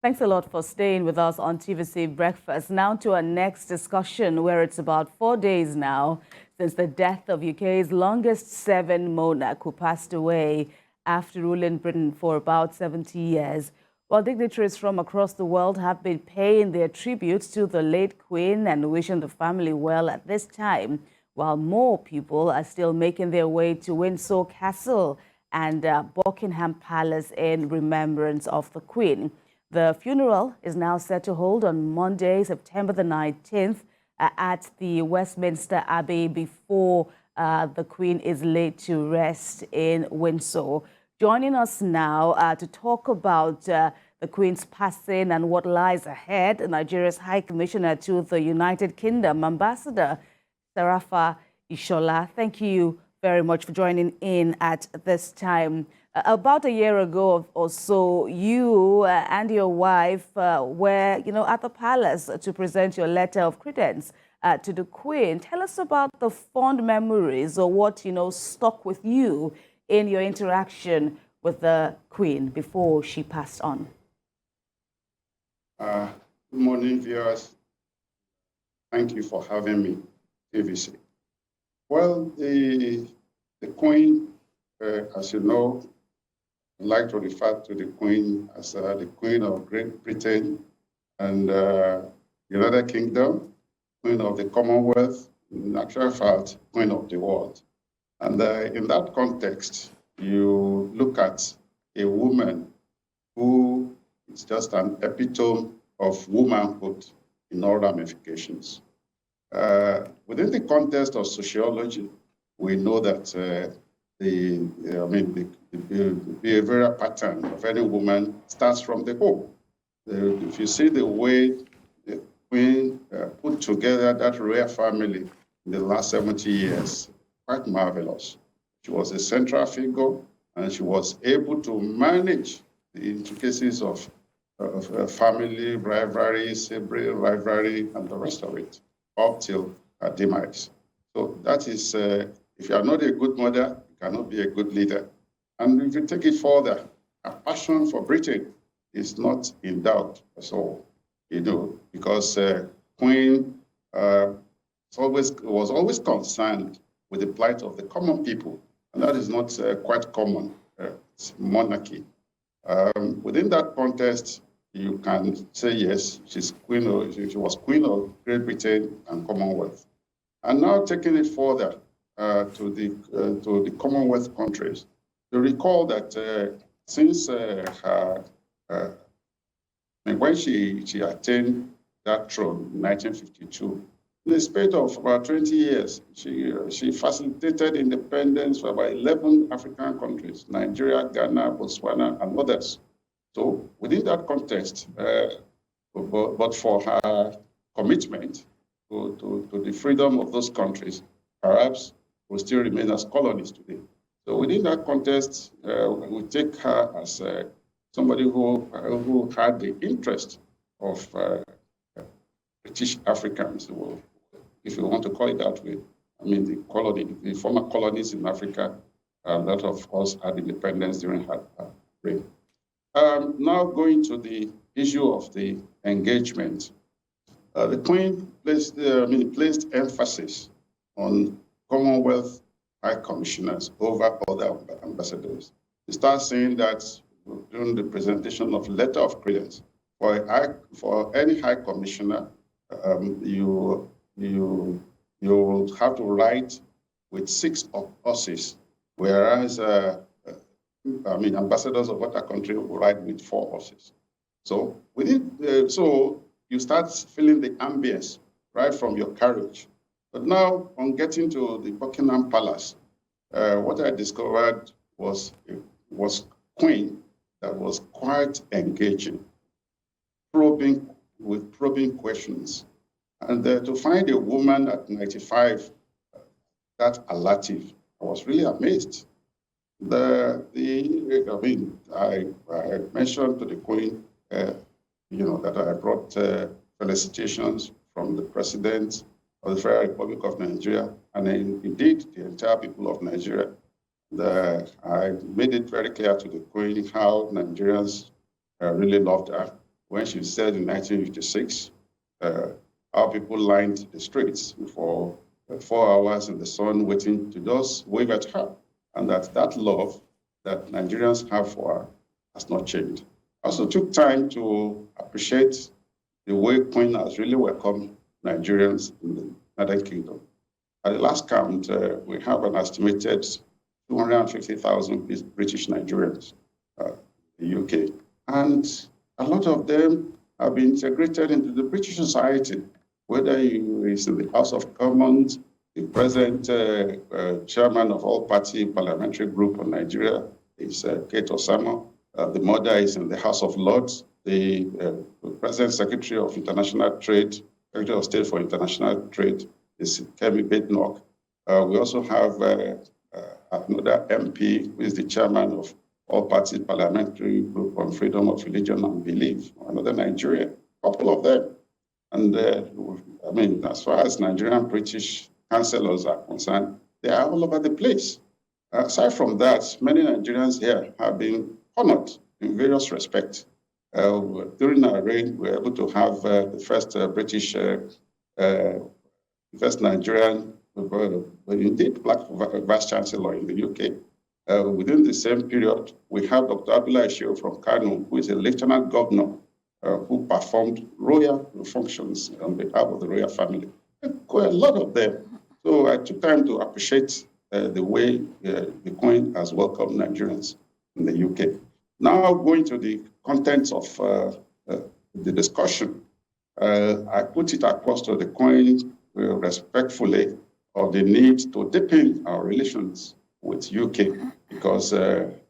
Thanks a lot for staying with us on TVC Breakfast. Now to our next discussion, where it's about 4 days now since the death of UK's longest-serving monarch, who passed away after ruling Britain for about 70 years. While dignitaries from across the world have been paying their tributes to the late Queen and wishing the family well at this time, while more people are still making their way to Windsor Castle and Buckingham Palace in remembrance of the Queen. The funeral is now set to hold on Monday, September the 19th, at the Westminster Abbey before the Queen is laid to rest in Windsor. Joining us now to talk about the Queen's passing and what lies ahead, Nigeria's High Commissioner to the United Kingdom, Ambassador Sarafa Ishola. Thank you very much for joining in at this time. About a year ago or so, you and your wife were, at the palace to present your letter of credence to the Queen. Tell us about the fond memories or what, stuck with you in your interaction with the Queen before she passed on. Good morning, viewers. Thank you for having me, TVC. Well, the Queen, as you know, I like to refer to the Queen as the Queen of Great Britain and United Kingdom, Queen of the Commonwealth, in actual fact, Queen of the world. And in that context, you look at a woman who is just an epitome of womanhood in all ramifications. Within the context of sociology, we know that the behavioral pattern of any woman starts from the home. If you see the way the Queen put together that rare family in the last 70 years, quite marvelous. She was a central figure, and she was able to manage the intricacies of family rivalry, sibling rivalry, and the rest of it, up till her demise. So that is, if you are not a good mother, you cannot be a good leader. And if you take it further, her passion for Britain is not in doubt at all, because Queen was always concerned with the plight of the common people, and that is not quite common. It's monarchy. Within that context, you can say yes, she was Queen of Great Britain and Commonwealth. And now taking it further to the Commonwealth countries, you recall that since when she attained that throne in 1952, in the space of about 20 years, she facilitated independence for about 11 African countries, Nigeria, Ghana, Botswana, and others. So within that context, but for her commitment to the freedom of those countries, perhaps will still remain as colonies today. So within that context, we take her as somebody who had the interest of British Africans, if you want to call it that way. I mean, the former colonies in Africa, a lot of us had independence during her reign. Now going to the issue of the engagement, the Queen placed emphasis on Commonwealth High Commissioners over other ambassadors. She started saying that during the presentation of letter of credence, for any High Commissioner, you will have to write with 6 horses, whereas ambassadors of other country will ride with 4 horses. So so you start feeling the ambience right from your carriage. But now, on getting to the Buckingham Palace, what I discovered was Queen that was quite engaging, probing questions. And to find a woman at 95 that alert, I was really amazed. I mentioned to the Queen, that I brought felicitations from the President of the Federal Republic of Nigeria, and indeed the entire people of Nigeria. I made it very clear to the Queen how Nigerians really loved her, when she said in 1956, how people lined the streets for 4 hours in the sun waiting to just wave at her, and that love that Nigerians have for her has not changed. I also took time to appreciate the way Queen has really welcomed Nigerians in the United Kingdom. At the last count, we have an estimated 250,000 British Nigerians in the UK. And a lot of them have been integrated into the British society, whether it's in the House of Commons, the present chairman of all party parliamentary group on Nigeria is Kate Osama. The mother is in the House of Lords. The present secretary of international trade, secretary of state for international trade is Kemi Badenoch. We also have another MP who is the chairman of all party parliamentary group on freedom of religion and belief, another Nigerian, a couple of them. And I mean, as far as Nigerian British councillors are concerned, they are all over the place. Aside from that, many Nigerians here have been honored in various respects. During our reign, we were able to have the first British, first Nigerian, indeed Black Vice Chancellor in the UK. Within the same period, we have Dr. Abdullah Ishio from Kano, who is a Lieutenant Governor who performed royal functions on behalf of the royal family. Quite a lot of them. So I took time to appreciate the way the Queen has welcomed Nigerians in the UK. Now going to the contents of the discussion, I put it across to the Queen respectfully of the need to deepen our relations with UK, because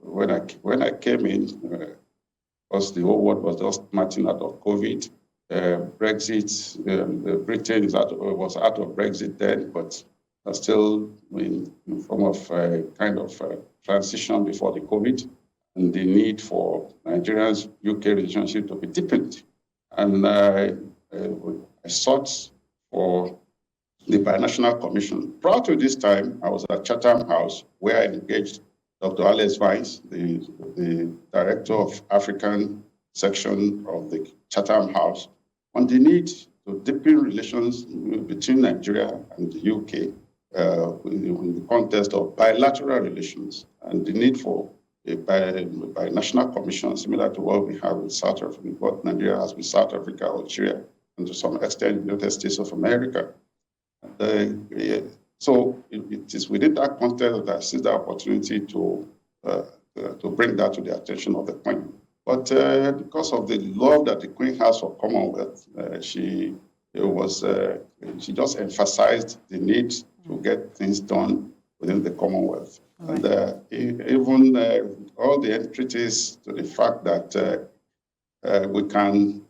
when I came in, because the whole world was just marching out of COVID, Brexit, Britain was out of Brexit then, but still in form of a kind of transition before the COVID, and the need for Nigeria's UK relationship to be deepened. And I sought for the Binational Commission. Prior to this time, I was at Chatham House, where I engaged Dr. Alex Vines, the director of African section of the Chatham House, on the need to deepen relations between Nigeria and the UK in the context of bilateral relations, and the need for a binational commission similar to what we have with South Africa, what Nigeria has with South Africa, Algeria, and to some extent the United States of America. So it is within that context that I see the opportunity to bring that to the attention of the Queen. But because of the love that the Queen has for Commonwealth, she just emphasized the need to get things done within the Commonwealth. Right. And even all the entreaties to the fact that we can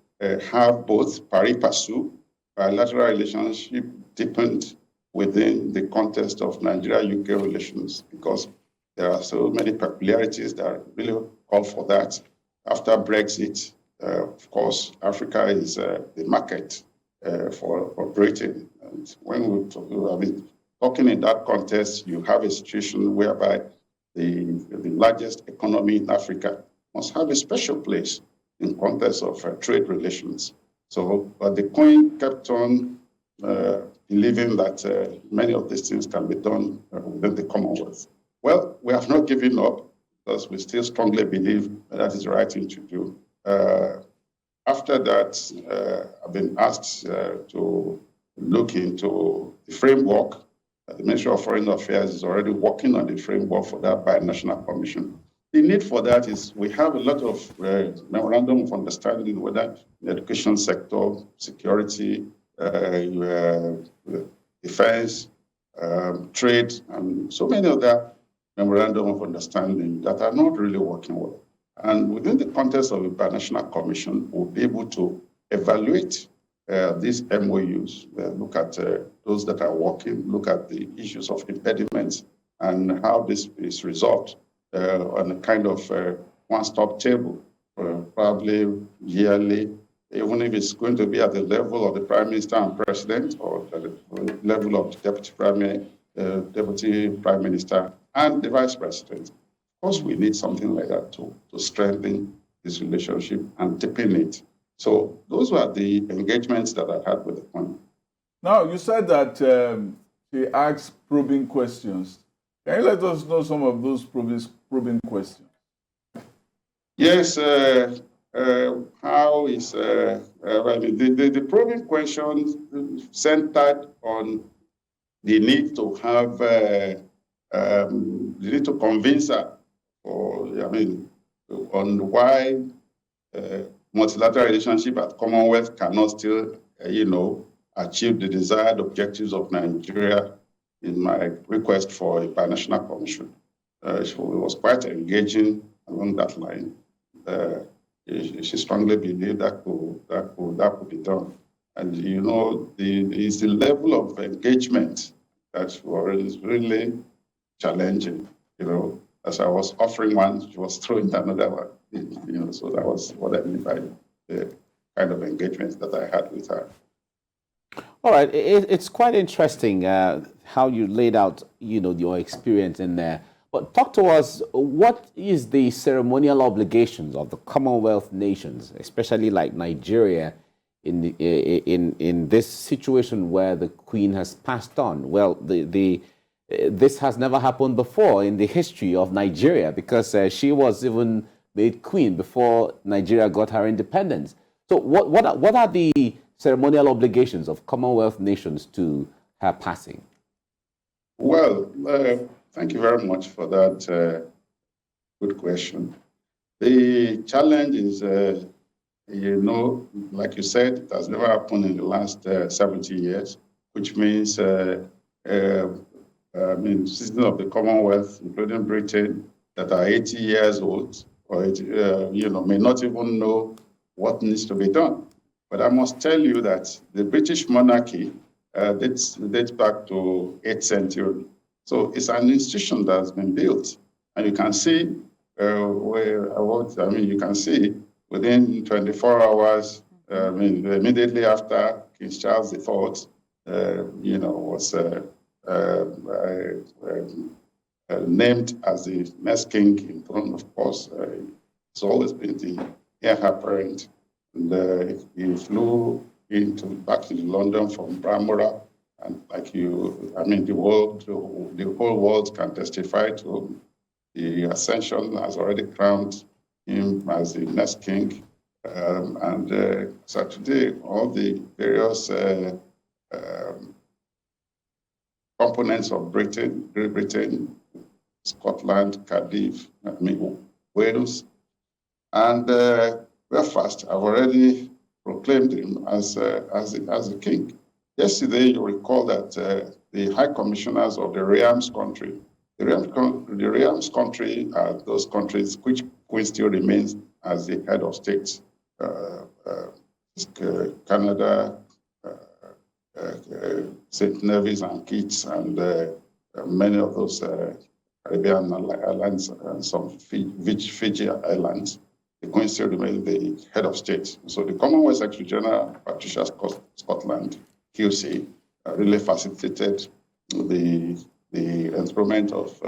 have both pari passu, bilateral relationship deepened within the context of Nigeria-UK relations, because there are so many peculiarities that really call for that. After Brexit, of course, Africa is the market for Britain. And when we talk, talking in that context, you have a situation whereby the largest economy in Africa must have a special place in context of trade relations. So, but the Queen kept on believing that many of these things can be done within the Commonwealth. Well, we have not given up, because we still strongly believe that is the right thing to do. After that, I've been asked to look into the framework. The Ministry of Foreign Affairs is already working on the framework for that binational commission. The need for that is we have a lot of memorandum of understanding, whether in the education sector, security, defense, trade, and so many other memorandum of understanding that are not really working well. And within the context of a binational commission, we'll be able to evaluate these MOUs, look at those that are working, look at the issues of impediments, and how this is resolved on a kind of one-stop table, probably yearly, even if it's going to be at the level of the Prime Minister and President, or at the level of the Deputy Prime Minister and the Vice President. Of course, we need something like that to strengthen this relationship and deepen it, So those were the engagements that I had with the Queen. Now, you said that she asked probing questions. Can you let us know some of those probing questions? Yes, how is the probing questions centered on the need to have the need to convince her, on why multilateral relationship at Commonwealth cannot still, achieve the desired objectives of Nigeria. In my request for a binational commission, she was quite engaging along that line. She strongly believed that could be done. And it's the level of engagement that was really challenging. As I was offering one, she was throwing another one. So that was what I mean by the kind of engagement that I had with her. All right, it's quite interesting how you laid out, your experience in there. But talk to us, what is the ceremonial obligations of the Commonwealth nations, especially like Nigeria, in this situation where the Queen has passed on? Well, this has never happened before in the history of Nigeria, because she was even made Queen before Nigeria got her independence. So what are the ceremonial obligations of Commonwealth nations to her passing? Well, thank you very much for that good question. The challenge is, like you said, it has never happened in the last 70 years, which means, citizens of the Commonwealth, including Britain, that are 80 years old, or may not even know what needs to be done. But I must tell you that the British monarchy dates back to 8th century. So it's an institution that has been built. And you can see you can see within 24 hours, immediately after King Charles IV, was named as the next king in throne. Of course, it's always been the heir apparent. And he flew back into London from Bramura, and the whole world can testify to the ascension has already crowned him as the next king. So today, all the various components of Great Britain, Scotland, Cardiff, Wales, and Belfast have already proclaimed him as the king. Yesterday, you recall that the High Commissioners of the Realms country, the Realms country are those countries which Queen still remains as the head of state. Canada, St. Nevis and Kitts, and many of those Caribbean islands and some Fiji islands. The Queen still remains the head of state. So the Commonwealth Secretary General, Patricia Scotland, QC, really facilitated the enthronement of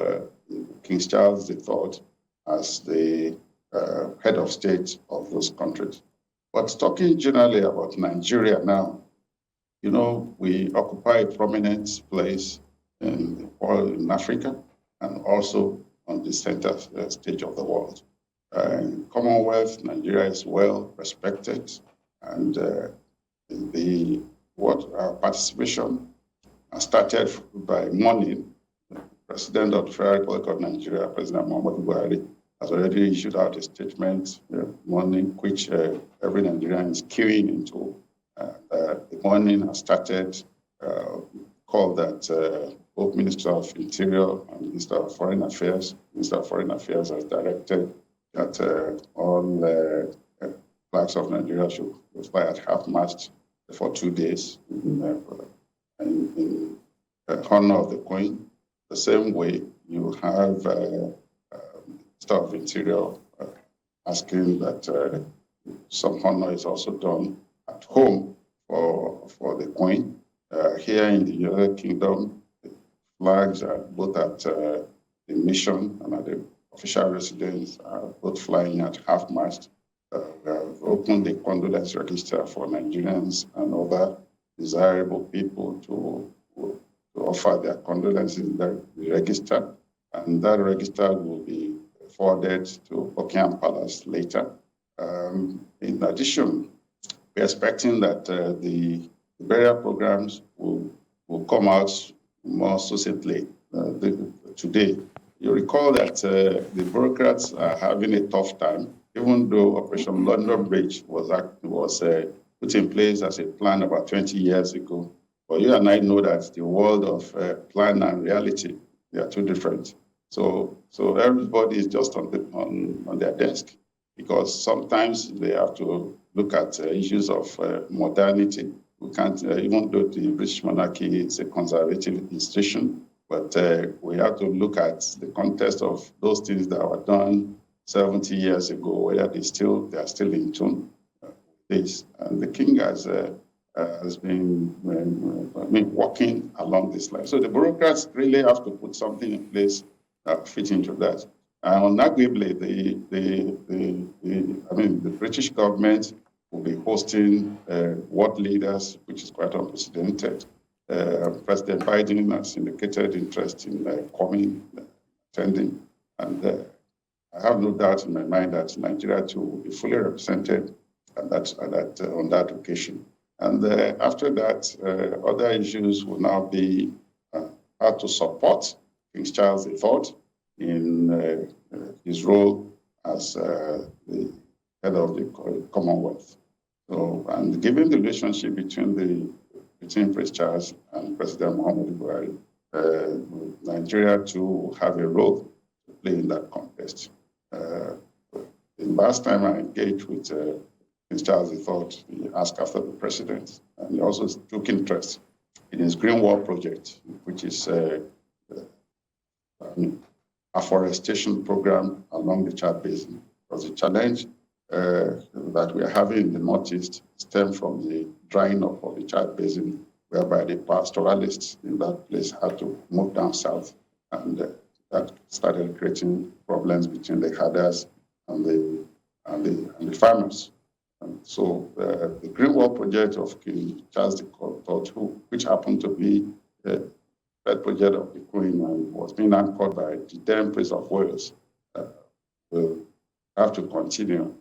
King Charles III as the head of state of those countries. But talking generally about Nigeria now, we occupy a prominent place in Africa and also on the center stage of the world. In Commonwealth, Nigeria is well respected, and our participation started by mourning. The President of the Federal Republic of Nigeria, President Muhammadu Buhari, has already issued out a statement mourning, which every Nigerian is queuing into. The mourning has started, called that both Minister of Interior and Minister of Foreign Affairs has directed that all flags of Nigeria should fly at half-mast for 2 days in honor of the Queen. The same way, you have Minister of Interior asking that some honor is also done at home for the Queen. Here in the United Kingdom, the flags are both at the mission and at the official residence are both flying at half-mast. We have opened the condolence register for Nigerians and other desirable people to offer their condolences in the register, and that register will be forwarded to Buckingham Palace later. In addition, we're expecting that the burial programs will come out more succinctly today. You recall that the bureaucrats are having a tough time, even though Operation London Bridge was put in place as a plan about 20 years ago. But you and I know that the world of plan and reality, they are two different. So everybody is just on their desk, because sometimes they have to look at issues of modernity. We can't, even though the British monarchy is a conservative institution, but we have to look at the context of those things that were done 70 years ago, whether they are still in tune with this. And the king has been working along this line. So the bureaucrats really have to put something in place that fit into that. And arguably, the British government will be hosting world leaders, which is quite unprecedented. President Biden has indicated interest in attending, and I have no doubt in my mind that Nigeria too will be fully represented on that occasion. And after that, other issues will now be how to support King Charles III in his role as the head of the Commonwealth. So, and given the relationship between Prince Charles and President Muhammadu Buhari, Nigeria too will have a role to play in that context. The last time I engaged with Prince Charles III, he asked after the president, and he also took interest in his Green Wall project, which is afforestation program along the Chad Basin. Because the challenge that we are having in the Northeast stems from the drying up of the Chad Basin, whereby the pastoralists in that place had to move down south, and that started creating problems between the herders and the farmers. And so the Green Wall project of King Charles III, which happened to be the third project of the Queen and was being anchored by the then Prince of Wales, will have to continue.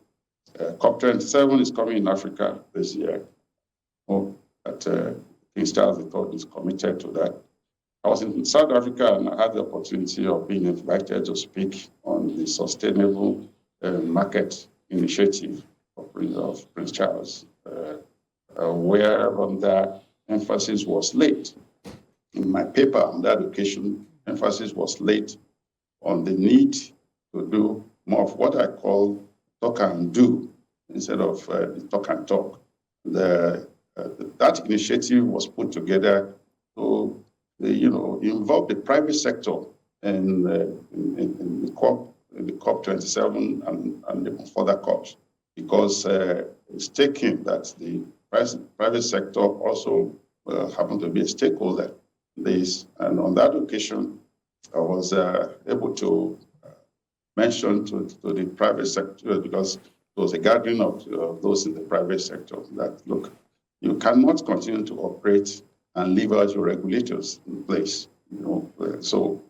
COP27 is coming in Africa this year. Hope that King Charles III is committed to that. I was in South Africa and I had the opportunity of being invited to speak on the sustainable market initiative of Prince Charles, where on that emphasis was laid. In my paper on that occasion, emphasis was laid on the need to do more of what I call talk and do instead of the talk and talk. That initiative was put together to involve the private sector in the COP27 and even further COPs, because it's taken that the private sector also happened to be a stakeholder in this. And on that occasion, I was able to mention to the private sector, because there was a gathering of those in the private sector, that, look, you cannot continue to operate and leave out your regulators in place. So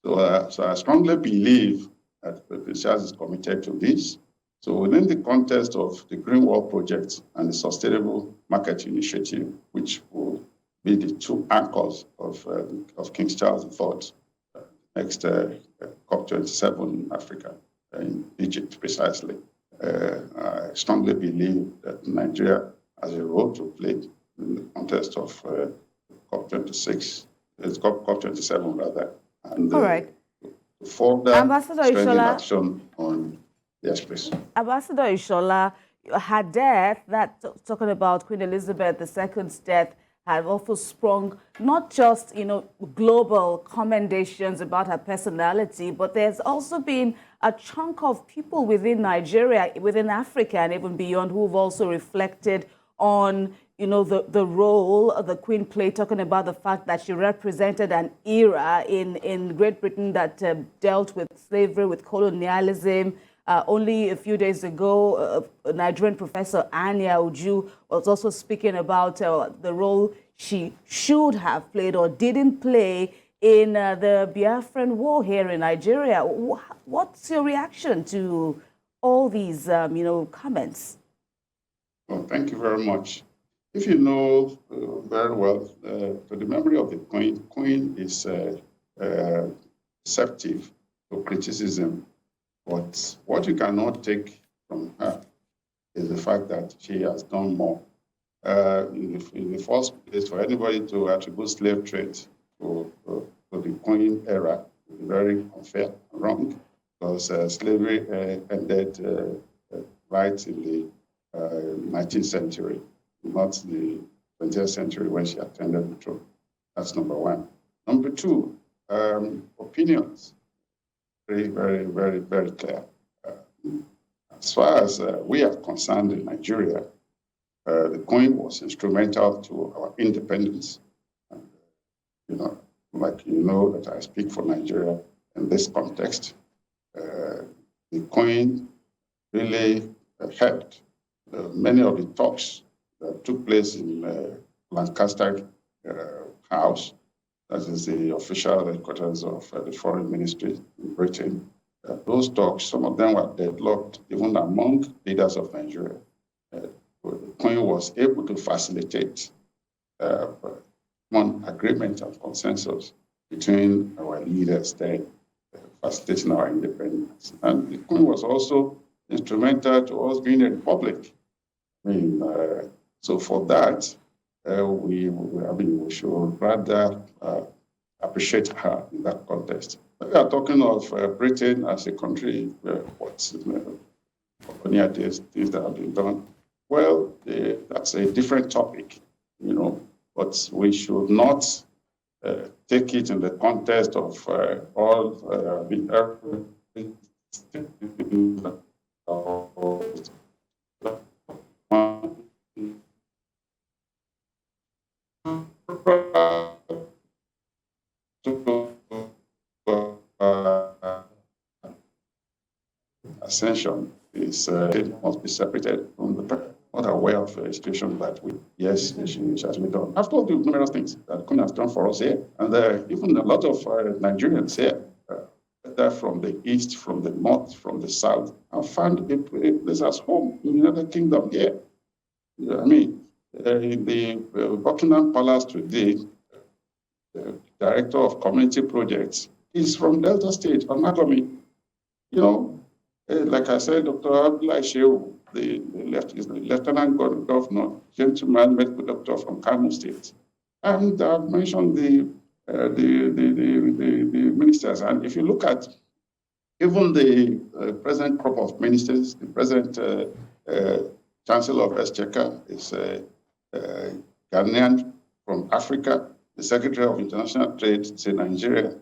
I strongly believe that Prince Charles is committed to this. So within the context of the Green Wall project and the Sustainable Market Initiative, which will be the two anchors of King Charles III, next COP27 in Africa, in Egypt precisely, I strongly believe that Nigeria has a role to play in the context of COP26, COP27 rather, and all right. to further Ambassador strengthen Ishola, action on the express. Ambassador Ishola, her death, talking about Queen Elizabeth II's death, had also sprung not just, global commendations about her personality, but there's also been a chunk of people within Nigeria, within Africa, and even beyond, who've also reflected on, the role the Queen played, talking about the fact that she represented an era in Great Britain that dealt with slavery, with colonialism, Only a few days ago, a Nigerian professor, Anya Uju, was also speaking about the role she should have played or didn't play in the Biafran war here in Nigeria. What's your reaction to all these, comments? Well, thank you very much. If you know very well, to the memory of the Queen is receptive to criticism. But what you cannot take from her is the fact that she has done more. In the first place, for anybody to attribute slave trade to the Queen era is very unfair and wrong, because slavery ended right in the 19th century, not the 20th century when she attended the throne. That's number one. Number two, opinions. Very, very, very, very clear. As far as we are concerned in Nigeria, the Queen was instrumental to our independence. And, that I speak for Nigeria in this context. The Queen really helped many of the talks that took place in Lancaster House. That is the official headquarters of the Foreign Ministry in Britain. Those talks, some of them were deadlocked, even among leaders of Nigeria. The Queen was able to facilitate one agreement and consensus between our leaders then, facilitating our independence. And the Queen was also instrumental to us being a republic. So for that, we should rather appreciate her in that context. We are talking of Britain as a country, colonial days, things that have been done. Well, that's a different topic, but we should not take it in the context of all the ascension is must be separated from the not aware of a situation that she has been done. I've told you numerous things that Queen has done for us here, and even a lot of Nigerians here, whether from the east, from the north, from the south, have found a place as home in the United Kingdom here. In the Buckingham Palace today, the director of community projects is from Delta State, Anatomy. Like I said, Dr. Abdullah Shehu, the lieutenant governor, gentleman medical doctor from Kano State. And I've mentioned the ministers. And if you look at even the present crop of ministers, the present Chancellor of Exchequer is Ghanaian from Africa. The Secretary of International Trade is in Nigeria.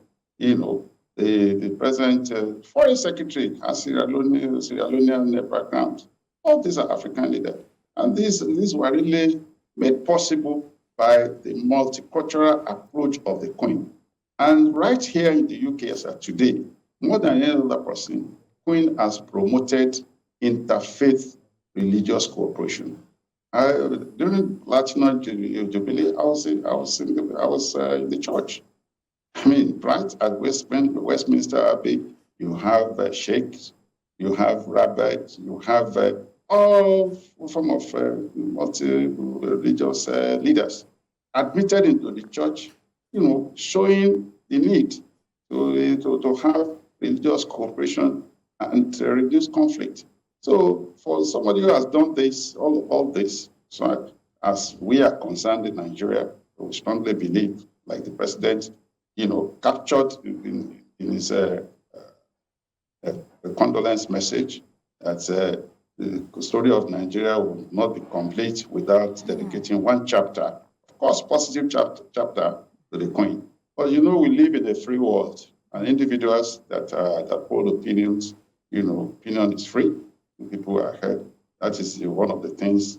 The present Foreign Secretary has Sierra Leonean background. All these are African leaders. And these were really made possible by the multicultural approach of the Queen. And right here in the UK as of today, more than any other person, Queen has promoted interfaith religious cooperation. During Latino Jubilee, I was in the church. Right at Westminster Abbey, you have sheikhs, you have rabbis, you have all form of multi-religious leaders admitted into the church, showing the need to have religious cooperation and reduce conflict. So for somebody who has done this, all this, so as we are concerned in Nigeria, we strongly believe, like the president, captured in his condolence message, that the story of Nigeria will not be complete without dedicating one chapter, of course, positive chapter to the Queen. But we live in a free world, and individuals that hold opinions, opinion is free. People are heard. That is one of the things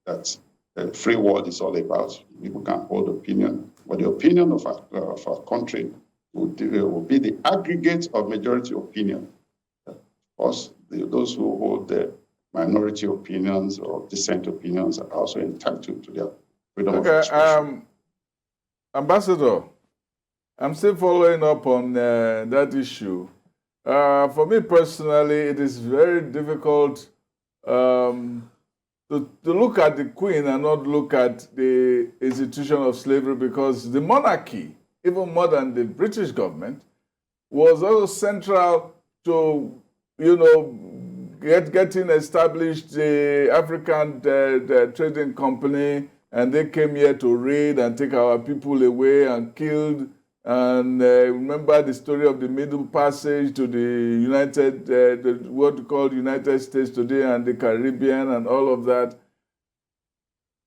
that the free world is all about. People can hold opinion, but the opinion of our country will be the aggregate of majority opinion. Of course, those who hold the minority opinions or dissent opinions are also entitled to their freedom of expression. Ambassador, I'm still following up on that issue. For me personally, it is very difficult to look at the Queen and not look at the institution of slavery, because the monarchy, even more than the British government, was also central to, getting established the African Trading Company, and they came here to raid and take our people away and killed. And remember the story of the Middle Passage to the United, what we call United States today, and the Caribbean and all of that.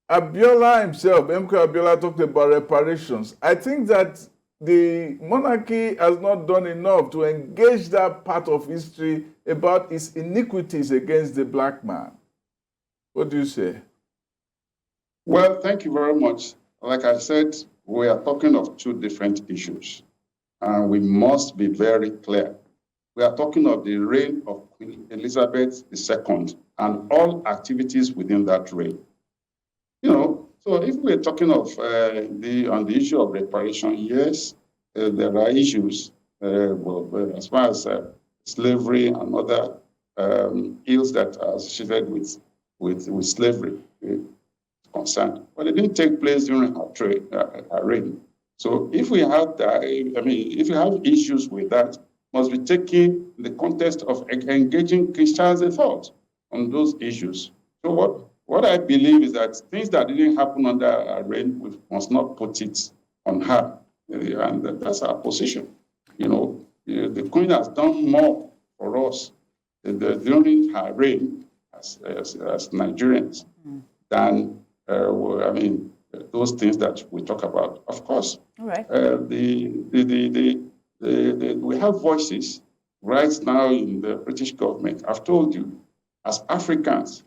Abiola himself, MK Abiola, talked about reparations. I think that the monarchy has not done enough to engage that part of history about its iniquities against the black man. What do you say? Well, thank you very much. Like I said, we are talking of two different issues, and we must be very clear. We are talking of the reign of Queen Elizabeth II and all activities within that reign. So if we're talking of on the issue of reparation, yes, there are issues as far as slavery and other ills that are associated with slavery concerned, but it didn't take place during her reign. So if we have if you have issues with that, must be taken in the context of engaging Christians in thought on those issues. So what I believe is that things that didn't happen under her reign, we must not put it on her, and that's our position. The Queen has done more for us during her reign as Nigerians than those things that we talk about. Of course, all right. We have voices right now in the British government. I've told you, as Africans,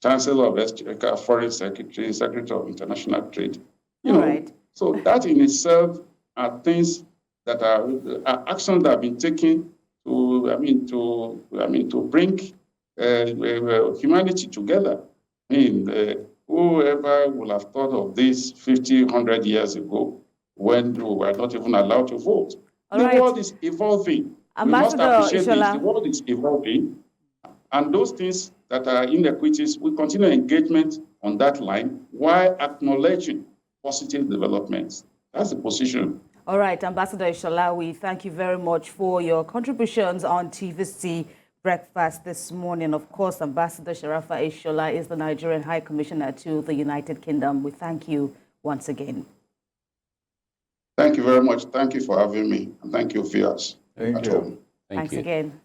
Chancellor of Exchequer, Foreign Secretary, Secretary of International Trade. Right. So that in itself are things that are actions that have been taken to bring humanity together. Whoever would have thought of this 50, 100 years ago when we were not even allowed to vote? All the right. world is evolving. Ambassador we must appreciate Ishola. this. The world is evolving. And those things that are inequities, we continue engagement on that line while acknowledging positive developments. That's the position. All right, Ambassador Ishola, we thank you very much for your contributions on TVC Breakfast this morning. Of course, Ambassador Sarafa Ishola is the Nigerian High Commissioner to the United Kingdom. We thank you once again. Thank you very much. Thank you for having me. And thank you, viewers. Thank you. Thanks again.